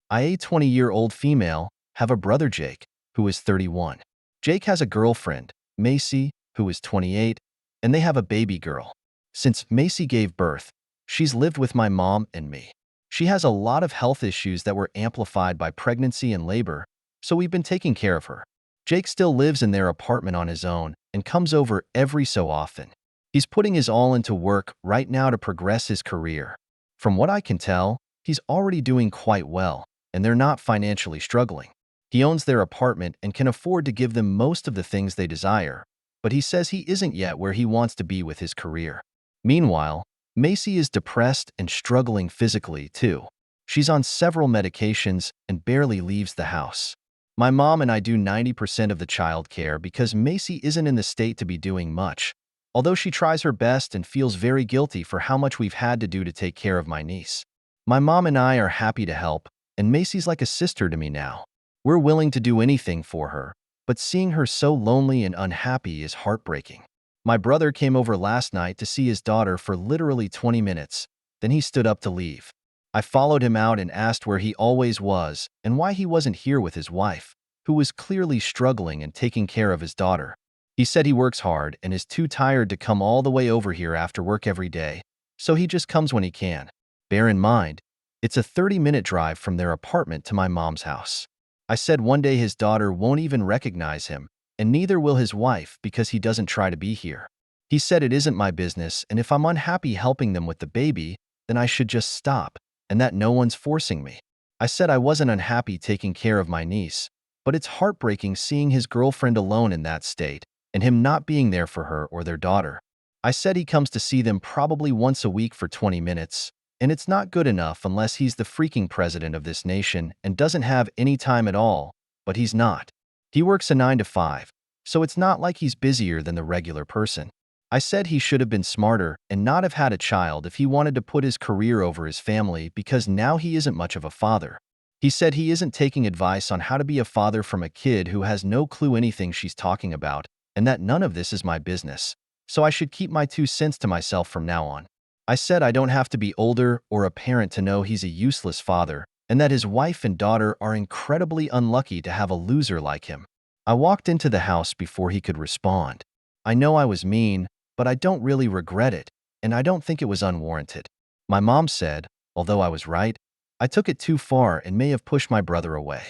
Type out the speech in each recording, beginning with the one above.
I, a 20-year-old female, have a brother Jake, who is 31. Jake has a girlfriend, Macy, who is 28, and they have a baby girl. Since Macy gave birth, she's lived with my mom and me. She has a lot of health issues that were amplified by pregnancy and labor, so we've been taking care of her. Jake still lives in their apartment on his own and comes over every so often. He's putting his all into work right now to progress his career. From what I can tell, he's already doing quite well, and they're not financially struggling. He owns their apartment and can afford to give them most of the things they desire, but he says he isn't yet where he wants to be with his career. Meanwhile, Macy is depressed and struggling physically, too. She's on several medications and barely leaves the house. My mom and I do 90% of the child care because Macy isn't in the state to be doing much, although she tries her best and feels very guilty for how much we've had to do to take care of my niece. My mom and I are happy to help, and Macy's like a sister to me now. We're willing to do anything for her, but seeing her so lonely and unhappy is heartbreaking. My brother came over last night to see his daughter for literally 20 minutes, then he stood up to leave. I followed him out and asked where he always was and why he wasn't here with his wife, who was clearly struggling and taking care of his daughter. He said he works hard and is too tired to come all the way over here after work every day, so he just comes when he can. Bear in mind, it's a 30-minute drive from their apartment to my mom's house. I said one day his daughter won't even recognize him, and neither will his wife because he doesn't try to be here. He said it isn't my business, and if I'm unhappy helping them with the baby, then I should just stop, and that no one's forcing me. I said I wasn't unhappy taking care of my niece, but it's heartbreaking seeing his girlfriend alone in that state, and him not being there for her or their daughter. I said he comes to see them probably once a week for 20 minutes, and it's not good enough unless he's the freaking president of this nation and doesn't have any time at all, but he's not. He works a 9 to 5, so it's not like he's busier than the regular person. I said he should have been smarter and not have had a child if he wanted to put his career over his family because now he isn't much of a father. He said he isn't taking advice on how to be a father from a kid who has no clue anything she's talking about, and that none of this is my business, so I should keep my 2 cents to myself from now on. I said I don't have to be older or a parent to know he's a useless father, and that his wife and daughter are incredibly unlucky to have a loser like him. I walked into the house before he could respond. I know I was mean, but I don't really regret it, and I don't think it was unwarranted. My mom said, although I was right, I took it too far and may have pushed my brother away.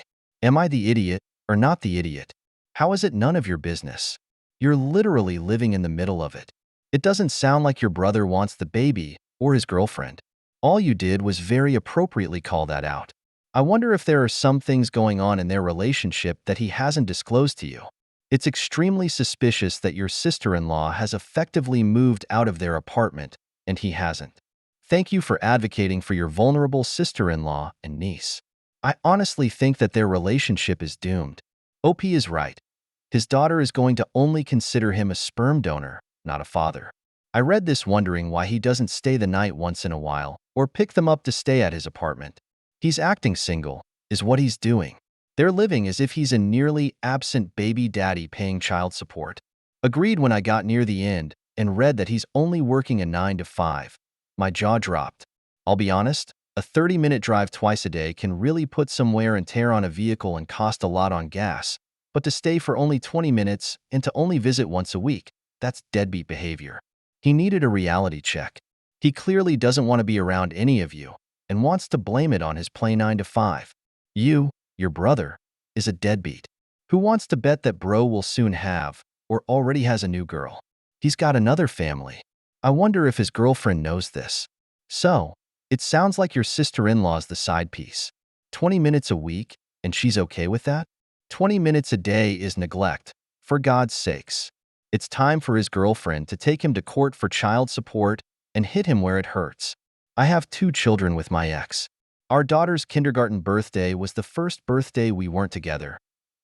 Am I the idiot or not the idiot? How is it none of your business? You're literally living in the middle of it. It doesn't sound like your brother wants the baby or his girlfriend. All you did was very appropriately call that out. I wonder if there are some things going on in their relationship that he hasn't disclosed to you. It's extremely suspicious that your sister-in-law has effectively moved out of their apartment, and he hasn't. Thank you for advocating for your vulnerable sister-in-law and niece. I honestly think that their relationship is doomed. OP is right. His daughter is going to only consider him a sperm donor, not a father. I read this wondering why he doesn't stay the night once in a while or pick them up to stay at his apartment. He's acting single, is what he's doing. They're living as if he's a nearly absent baby daddy paying child support. Agreed when I got near the end and read that he's only working a 9 to 5. My jaw dropped. I'll be honest, a 30-minute drive twice a day can really put some wear and tear on a vehicle and cost a lot on gas, but to stay for only 20 minutes and to only visit once a week, that's deadbeat behavior. He needed a reality check. He clearly doesn't want to be around any of you and wants to blame it on his plain 9 to 5. You, your brother, is a deadbeat. Who wants to bet that bro will soon have, or already has a new girl? He's got another family. I wonder if his girlfriend knows this. So, it sounds like your sister-in-law's the side piece. 20 minutes a week, and she's okay with that? 20 minutes a day is neglect, for God's sakes. It's time for his girlfriend to take him to court for child support and hit him where it hurts. I have 2 children with my ex. Our daughter's kindergarten birthday was the first birthday we weren't together,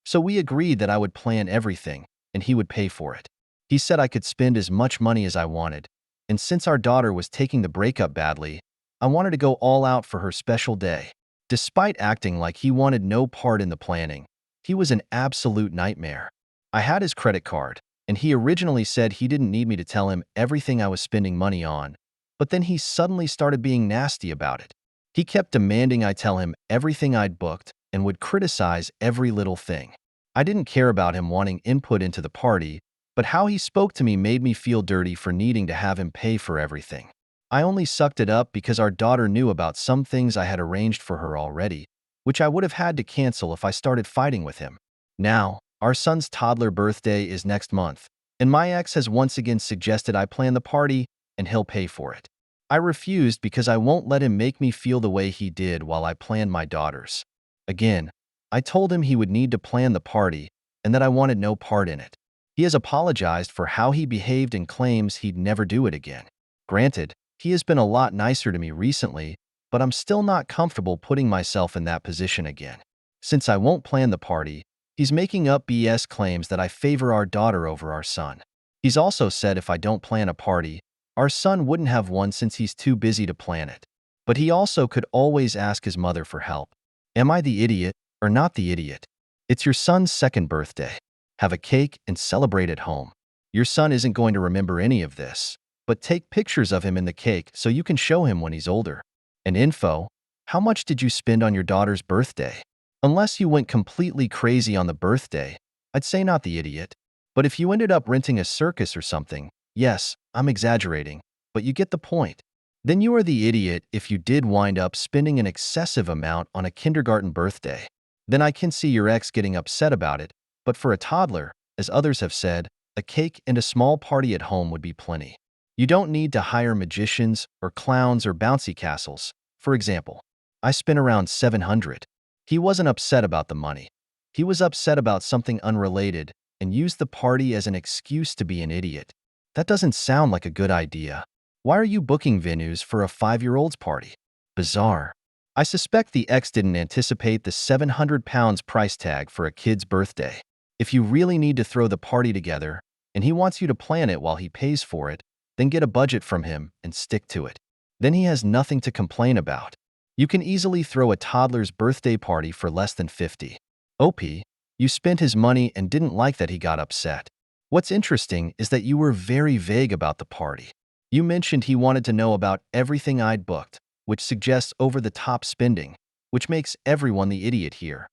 so we agreed that I would plan everything and he would pay for it. He said I could spend as much money as I wanted, and since our daughter was taking the breakup badly, I wanted to go all out for her special day. Despite acting like he wanted no part in the planning, he was an absolute nightmare. I had his credit card, and he originally said he didn't need me to tell him everything I was spending money on, but then he suddenly started being nasty about it. He kept demanding I tell him everything I'd booked and would criticize every little thing. I didn't care about him wanting input into the party, but how he spoke to me made me feel dirty for needing to have him pay for everything. I only sucked it up because our daughter knew about some things I had arranged for her already, which I would have had to cancel if I started fighting with him. Now, our son's toddler birthday is next month, and my ex has once again suggested I plan the party and he'll pay for it. I refused because I won't let him make me feel the way he did while I planned my daughter's. Again, I told him he would need to plan the party and that I wanted no part in it. He has apologized for how he behaved and claims he'd never do it again. Granted, he has been a lot nicer to me recently, but I'm still not comfortable putting myself in that position again. Since I won't plan the party, he's making up BS claims that I favor our daughter over our son. He's also said if I don't plan a party, our son wouldn't have one since he's too busy to plan it. But he also could always ask his mother for help. Am I the idiot or not the idiot? It's your son's second birthday. Have a cake and celebrate at home. Your son isn't going to remember any of this, but take pictures of him in the cake so you can show him when he's older. And info, how much did you spend on your daughter's birthday? Unless you went completely crazy on the birthday, I'd say not the idiot. But if you ended up renting a circus or something, yes, I'm exaggerating, but you get the point. Then you are the idiot if you did wind up spending an excessive amount on a kindergarten birthday. Then I can see your ex getting upset about it, but for a toddler, as others have said, a cake and a small party at home would be plenty. You don't need to hire magicians or clowns or bouncy castles. For example, I spent around $700. He wasn't upset about the money. He was upset about something unrelated and used the party as an excuse to be an idiot. That doesn't sound like a good idea. Why are you booking venues for a 5-year-old's party? Bizarre. I suspect the ex didn't anticipate the £700 price tag for a kid's birthday. If you really need to throw the party together and he wants you to plan it while he pays for it, then get a budget from him and stick to it. Then he has nothing to complain about. You can easily throw a toddler's birthday party for less than $50. OP, you spent his money and didn't like that he got upset. What's interesting is that you were very vague about the party. You mentioned he wanted to know about everything I'd booked, which suggests over-the-top spending, which makes everyone the idiot here.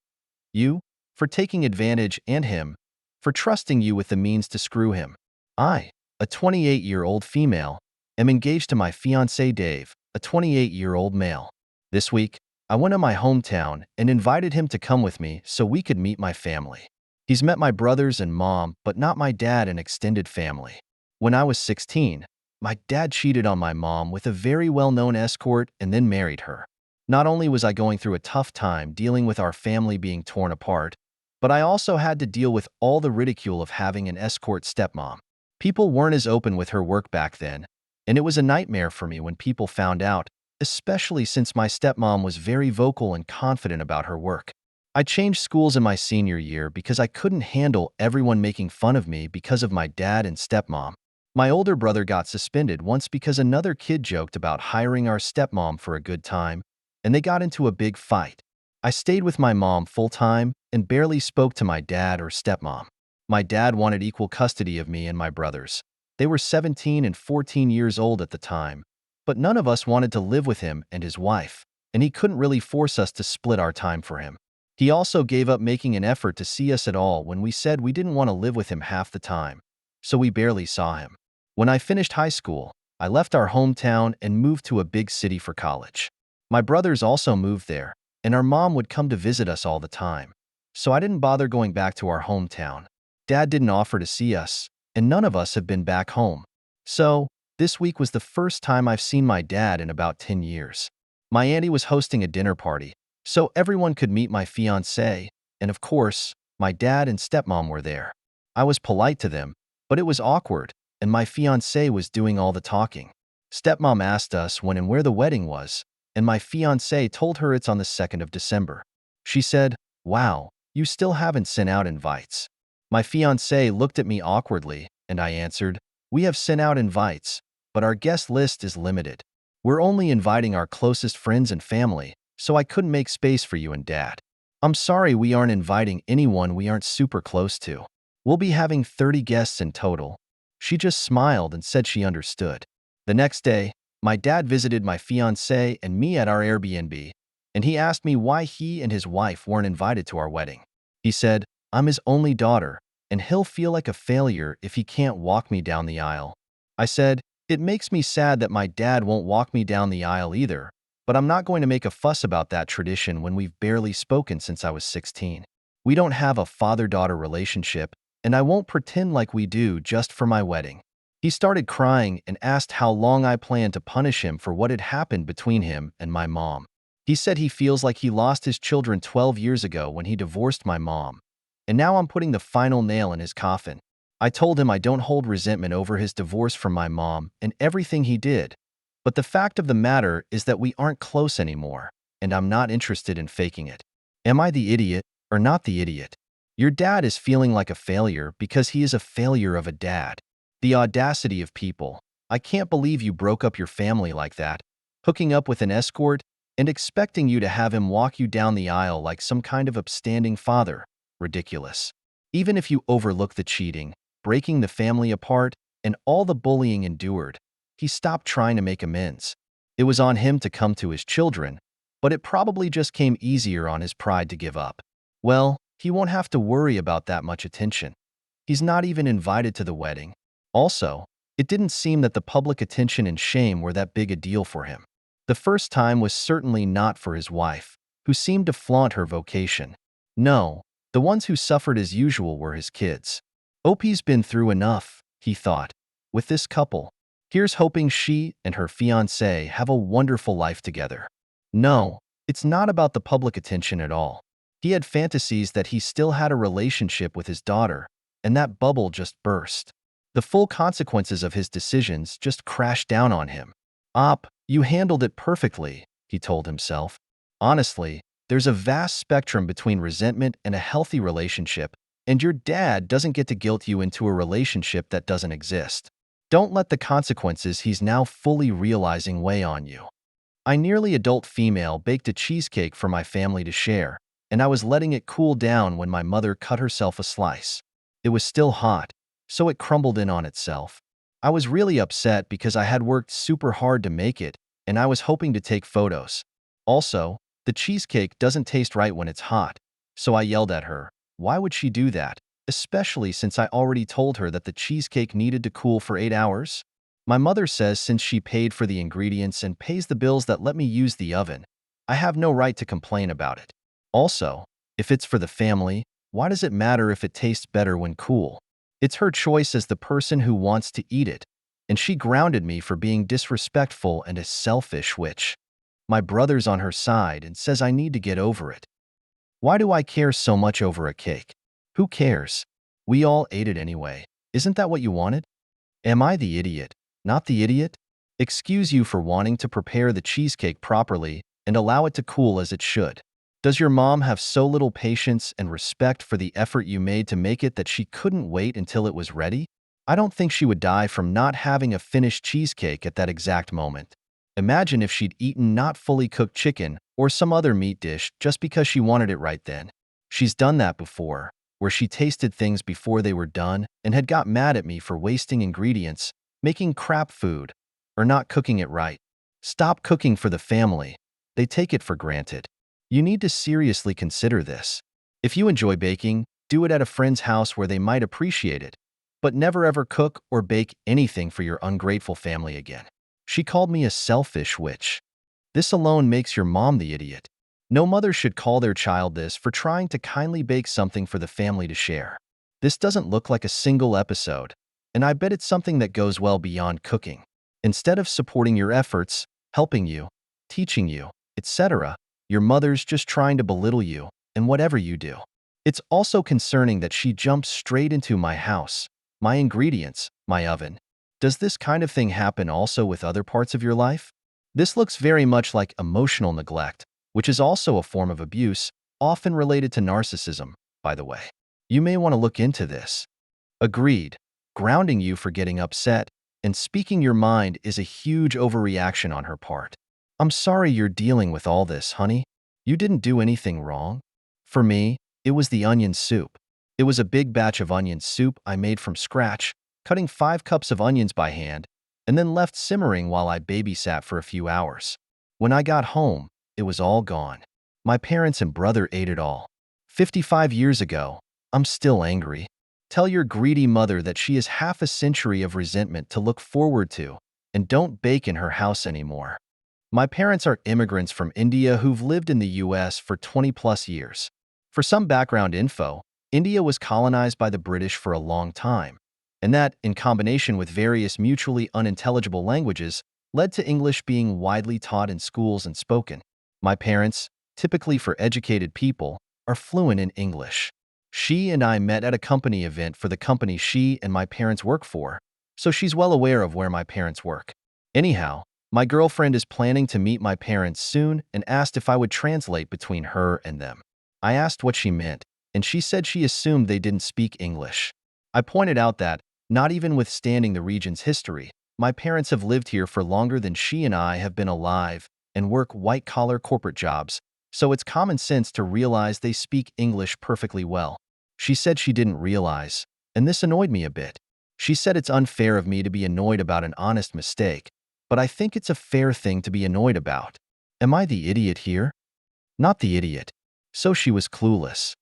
You, for taking advantage, and him, for trusting you with the means to screw him. I, a 28-year-old female, am engaged to my fiancé Dave, a 28-year-old male. This week, I went to my hometown and invited him to come with me so we could meet my family. He's met my brothers and mom, but not my dad and extended family. When I was 16, my dad cheated on my mom with a very well-known escort and then married her. Not only was I going through a tough time dealing with our family being torn apart, but I also had to deal with all the ridicule of having an escort stepmom. People weren't as open with her work back then, and it was a nightmare for me when people found out, especially since my stepmom was very vocal and confident about her work. I changed schools in my senior year because I couldn't handle everyone making fun of me because of my dad and stepmom. My older brother got suspended once because another kid joked about hiring our stepmom for a good time, and they got into a big fight. I stayed with my mom full-time and barely spoke to my dad or stepmom. My dad wanted equal custody of me and my brothers. They were 17 and 14 years old at the time, but none of us wanted to live with him and his wife, and he couldn't really force us to split our time for him. He also gave up making an effort to see us at all when we said we didn't want to live with him half the time, so we barely saw him. When I finished high school, I left our hometown and moved to a big city for college. My brothers also moved there, and our mom would come to visit us all the time, so I didn't bother going back to our hometown. Dad didn't offer to see us, and none of us have been back home. So, this week was the first time I've seen my dad in about 10 years. My auntie was hosting a dinner party, so everyone could meet my fiancé, and of course, my dad and stepmom were there. I was polite to them, but it was awkward, and my fiancé was doing all the talking. Stepmom asked us when and where the wedding was, and my fiancé told her it's on the 2nd of December. She said, "Wow, you still haven't sent out invites." My fiancé looked at me awkwardly, and I answered, "We have sent out invites, but our guest list is limited. We're only inviting our closest friends and family, so I couldn't make space for you and Dad. I'm sorry we aren't inviting anyone we aren't super close to. We'll be having 30 guests in total." She just smiled and said she understood. The next day, My dad visited my fiancée and me at our Airbnb, and he asked me why he and his wife weren't invited to our wedding. He said, I'm his only daughter, and he'll feel like a failure if he can't walk me down the aisle. I said, it makes me sad that my dad won't walk me down the aisle either, but I'm not going to make a fuss about that tradition when we've barely spoken since I was 16. We don't have a father-daughter relationship, and I won't pretend like we do just for my wedding. He started crying and asked how long I planned to punish him for what had happened between him and my mom. He said he feels like he lost his children 12 years ago when he divorced my mom, and now I'm putting the final nail in his coffin. I told him I don't hold resentment over his divorce from my mom and everything he did, but the fact of the matter is that we aren't close anymore, and I'm not interested in faking it. Am I the idiot or not the idiot? Your dad is feeling like a failure because he is a failure of a dad. The audacity of people. I can't believe you broke up your family like that, hooking up with an escort and expecting you to have him walk you down the aisle like some kind of upstanding father. Ridiculous. Even if you overlook the cheating, breaking the family apart, and all the bullying endured, he stopped trying to make amends. It was on him to come to his children, but it probably just came easier on his pride to give up. Well, he won't have to worry about that much attention. He's not even invited to the wedding. Also, it didn't seem that the public attention and shame were that big a deal for him. The first time was certainly not for his wife, who seemed to flaunt her vocation. No, the ones who suffered as usual were his kids. Opie's been through enough, he thought, with this couple. Here's hoping she and her fiancé have a wonderful life together. No, it's not about the public attention at all. He had fantasies that he still had a relationship with his daughter, and that bubble just burst. The full consequences of his decisions just crashed down on him. You handled it perfectly, he told himself. Honestly, there's a vast spectrum between resentment and a healthy relationship, and your dad doesn't get to guilt you into a relationship that doesn't exist. Don't let the consequences he's now fully realizing weigh on you. I nearly adult female baked a cheesecake for my family to share, and I was letting it cool down when my mother cut herself a slice. It was still hot, so it crumbled in on itself. I was really upset because I had worked super hard to make it, and I was hoping to take photos. Also, the cheesecake doesn't taste right when it's hot, so I yelled at her. Why would she do that, especially since I already told her that the cheesecake needed to cool for 8 hours? My mother says since she paid for the ingredients and pays the bills that let me use the oven, I have no right to complain about it. Also, if it's for the family, why does it matter if it tastes better when cool? It's her choice as the person who wants to eat it, and she grounded me for being disrespectful and a selfish witch. My brother's on her side and says I need to get over it. Why do I care so much over a cake? Who cares? We all ate it anyway. Isn't that what you wanted? Am I the idiot, not the idiot? Excuse you for wanting to prepare the cheesecake properly and allow it to cool as it should. Does your mom have so little patience and respect for the effort you made to make it that she couldn't wait until it was ready? I don't think she would die from not having a finished cheesecake at that exact moment. Imagine if she'd eaten not fully cooked chicken or some other meat dish just because she wanted it right then. She's done that before, where she tasted things before they were done and had got mad at me for wasting ingredients, making crap food, or not cooking it right. Stop cooking for the family. They take it for granted. You need to seriously consider this. If you enjoy baking, do it at a friend's house where they might appreciate it, but never ever cook or bake anything for your ungrateful family again. She called me a selfish witch. This alone makes your mom the idiot. No mother should call their child this for trying to kindly bake something for the family to share. This doesn't look like a single episode, and I bet it's something that goes well beyond cooking. Instead of supporting your efforts, helping you, teaching you, etc., your mother's just trying to belittle you and whatever you do. It's also concerning that she jumps straight into my house, my ingredients, my oven. Does this kind of thing happen also with other parts of your life? This looks very much like emotional neglect, which is also a form of abuse, often related to narcissism, by the way. You may want to look into this. Agreed. Grounding you for getting upset and speaking your mind is a huge overreaction on her part. I'm sorry you're dealing with all this, honey. You didn't do anything wrong. For me, it was the onion soup. It was a big batch of onion soup I made from scratch, cutting 5 cups of onions by hand and then left simmering while I babysat for a few hours. When I got home, it was all gone. My parents and brother ate it all. 55 years ago, I'm still angry. Tell your greedy mother that she has half a century of resentment to look forward to, and don't bake in her house anymore. My parents are immigrants from India who've lived in the US for 20+ years. For some background info, India was colonized by the British for a long time, and that, in combination with various mutually unintelligible languages, led to English being widely taught in schools and spoken. My parents, typically for educated people, are fluent in English. She and I met at a company event for the company she and my parents work for, so she's well aware of where my parents work. Anyhow, my girlfriend is planning to meet my parents soon and asked if I would translate between her and them. I asked what she meant, and she said she assumed they didn't speak English. I pointed out that, not even withstanding the region's history, my parents have lived here for longer than she and I have been alive and work white-collar corporate jobs, so it's common sense to realize they speak English perfectly well. She said she didn't realize, and this annoyed me a bit. She said it's unfair of me to be annoyed about an honest mistake, but I think it's a fair thing to be annoyed about. Am I the idiot here? Not the idiot. So she was clueless.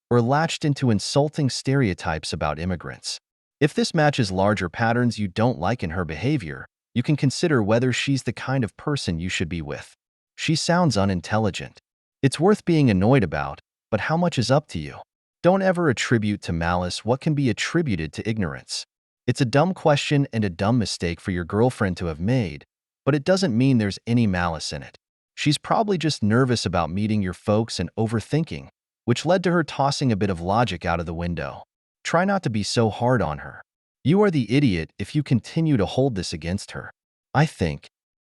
Or latched into insulting stereotypes about immigrants. If this matches larger patterns you don't like in her behavior, you can consider whether she's the kind of person you should be with. She sounds unintelligent. It's worth being annoyed about, but how much is up to you? Don't ever attribute to malice what can be attributed to ignorance. It's a dumb question and a dumb mistake for your girlfriend to have made, but it doesn't mean there's any malice in it. She's probably just nervous about meeting your folks and overthinking, which led to her tossing a bit of logic out of the window. Try not to be so hard on her. You are the idiot if you continue to hold this against her. I think,